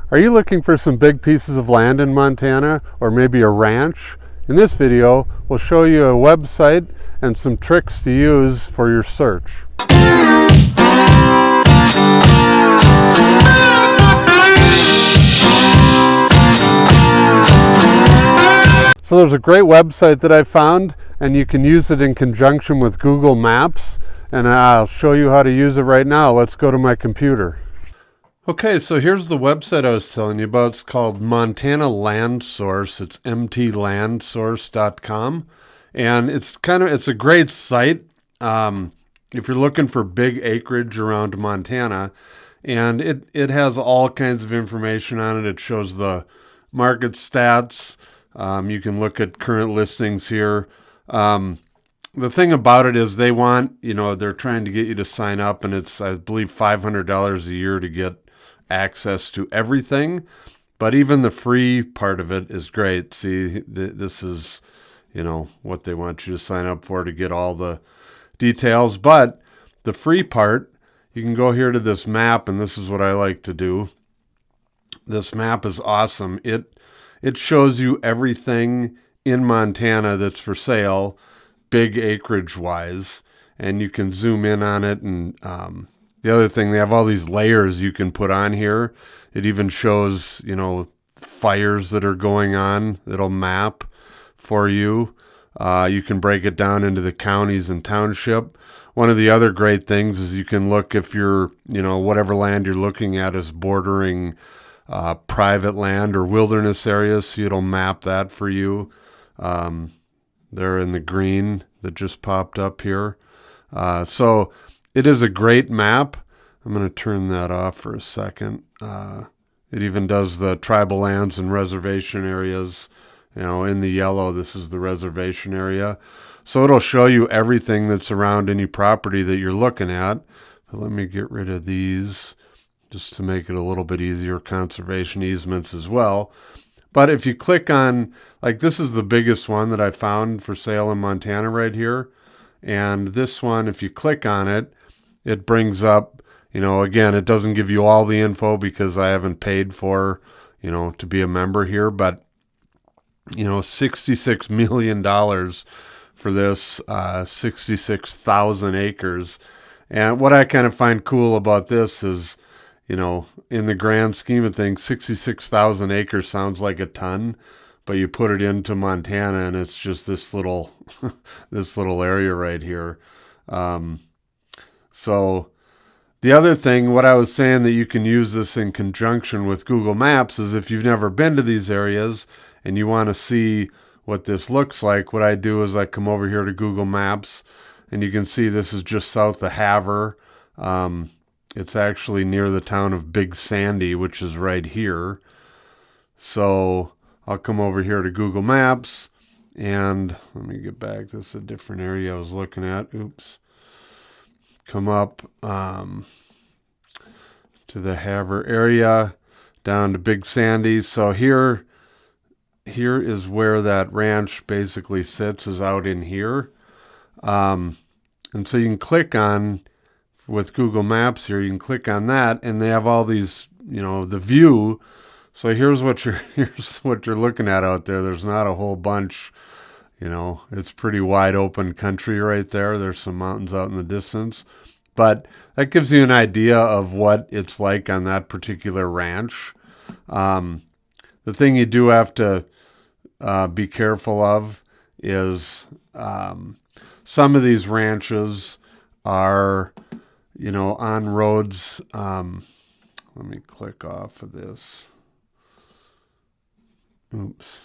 Are you looking for some big pieces of land in Montana, or maybe a ranch? In this video, we'll show you a website and some tricks to use for your search. So there's a great website that I found, and you can use it in conjunction with Google Maps, and I'll show you how to use it right now. Let's go to my computer. Okay, so here's the website I was telling you about. It's called Montana Land Source. It's mtlandsource.com, and it's a great site if you're looking for big acreage around Montana, and it has all kinds of information on it. It shows the market stats. You can look at current listings here. The thing about it is they want, they're trying to get you to sign up, and it's, I believe, $500 a year to get access to everything. But even the free part of it is great. See, this is, what they want you to sign up for to get all the details. But the free part, you can go here to this map, and this is what I like to do. This map is awesome. It shows you everything in Montana that's for sale, big acreage wise, and you can zoom in on it. And the other thing, they have all these layers you can put on here. It even shows, fires that are going on. It'll map for you. You can break it down into the counties and township. One of the other great things is you can look if you're, whatever land you're looking at is bordering private land or wilderness areas, so it'll map that for you. They're in the green that just popped up here. So it is a great map. I'm going to turn that off for a second. It even does the tribal lands and reservation areas. In the yellow, this is the reservation area. So it'll show you everything that's around any property that you're looking at. But let me get rid of these just to make it a little bit easier. Conservation easements as well. But if you click on, like, this is the biggest one that I found for sale in Montana right here. And this one, if you click on it, it brings up, again, it doesn't give you all the info because I haven't paid for, to be a member here. But, $66 million for this, 66,000 acres. And what I kind of find cool about this is, in the grand scheme of things, 66,000 acres sounds like a ton, but you put it into Montana and it's just this little, this little area right here. So the other thing, what I was saying that you can use this in conjunction with Google Maps is if you've never been to these areas and you want to see what this looks like, what I do is I come over here to Google Maps, and you can see this is just south of Havre. It's actually near the town of Big Sandy, which is right here. So I'll come over here to Google Maps, and let me get back. This is a different area I was looking at. Oops. Come up to the Havre area, down to Big Sandy. So here is where that ranch basically sits, is out in here. And so you can click on, with Google Maps here, you can click on that, and they have all these, the view. So here's what you're looking at out there. There's not a whole bunch, it's pretty wide open country right there. There's some mountains out in the distance, but that gives you an idea of what it's like on that particular ranch. The thing you do have to be careful of is some of these ranches are, on roads. Let me click off of this. Oops.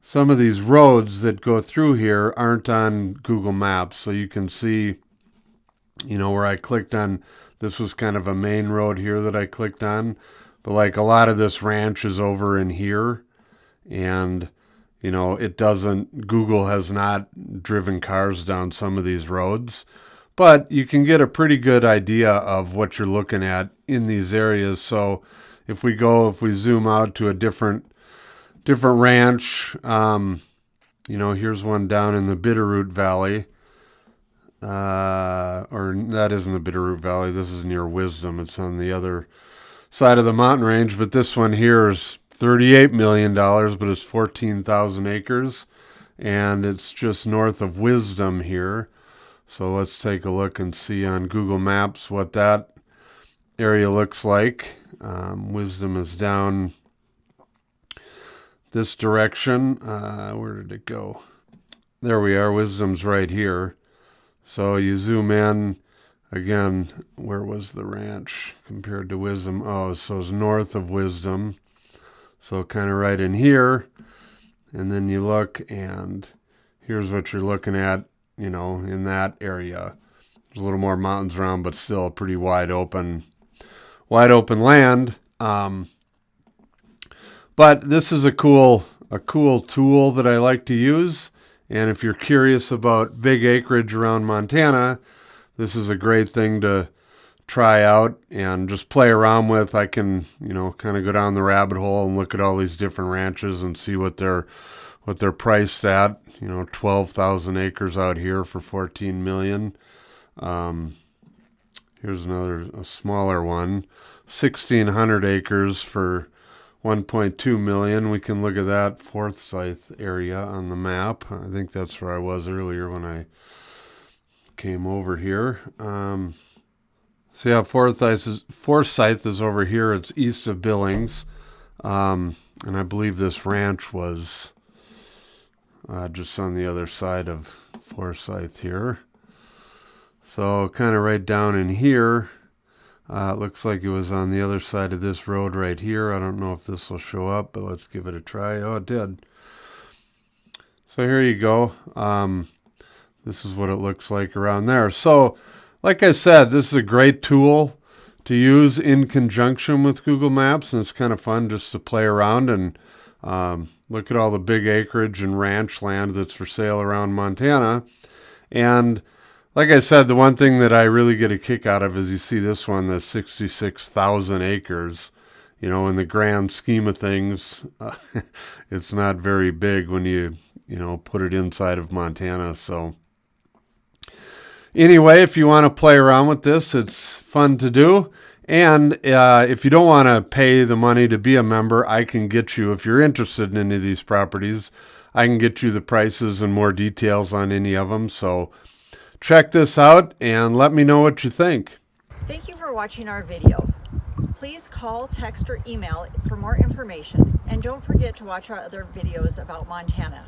Some of these roads that go through here aren't on Google Maps. So you can see, where I clicked on, this was kind of a main road here that I clicked on. But like a lot of this ranch is over in here. And Google has not driven cars down some of these roads, but you can get a pretty good idea of what you're looking at in these areas. So if we zoom out to a different ranch, here's one down in the Bitterroot Valley. or that isn't the Bitterroot Valley. This is near Wisdom. It's on the other side of the mountain range, but this one here is $38 million, but it's 14,000 acres, and it's just north of Wisdom here. So let's take a look and see on Google Maps what that area looks like. Wisdom is down this direction. Where did it go? There we are. Wisdom's right here. So you zoom in. Again, where was the ranch compared to Wisdom? Oh, so it's north of Wisdom. So kind of right in here. And then you look, and here's what you're looking at, you know, in that area. There's a little more mountains around, but still a pretty wide open land. But this is a cool tool that I like to use. And if you're curious about big acreage around Montana, this is a great thing to try out and just play around with. I can, you know, kind of go down the rabbit hole and look at all these different ranches and see what they're priced at. You know, 12,000 acres out here for 14 million. Here's a smaller one, 1,600 acres for 1.2 million. We can look at that Forsyth area on the map. I think that's where I was earlier when I came over here. So yeah, Forsyth is over here. It's east of Billings. And I believe this ranch was just on the other side of Forsyth here. So kind of right down in here. It looks like it was on the other side of this road right here. I don't know if this will show up, but let's give it a try. Oh, it did. So here you go. This is what it looks like around there. So, like I said, this is a great tool to use in conjunction with Google Maps, and it's kind of fun just to play around and look at all the big acreage and ranch land that's for sale around Montana. And like I said, the one thing that I really get a kick out of is you see this one, the 66,000 acres. You know, in the grand scheme of things, it's not very big when you put it inside of Montana. So anyway, if you want to play around with this, it's fun to do. And if you don't want to pay the money to be a member, I can get you, if you're interested in any of these properties, I can get you the prices and more details on any of them. So check this out and let me know what you think. Thank you for watching our video. Please call, text, or email for more information. And don't forget to watch our other videos about Montana.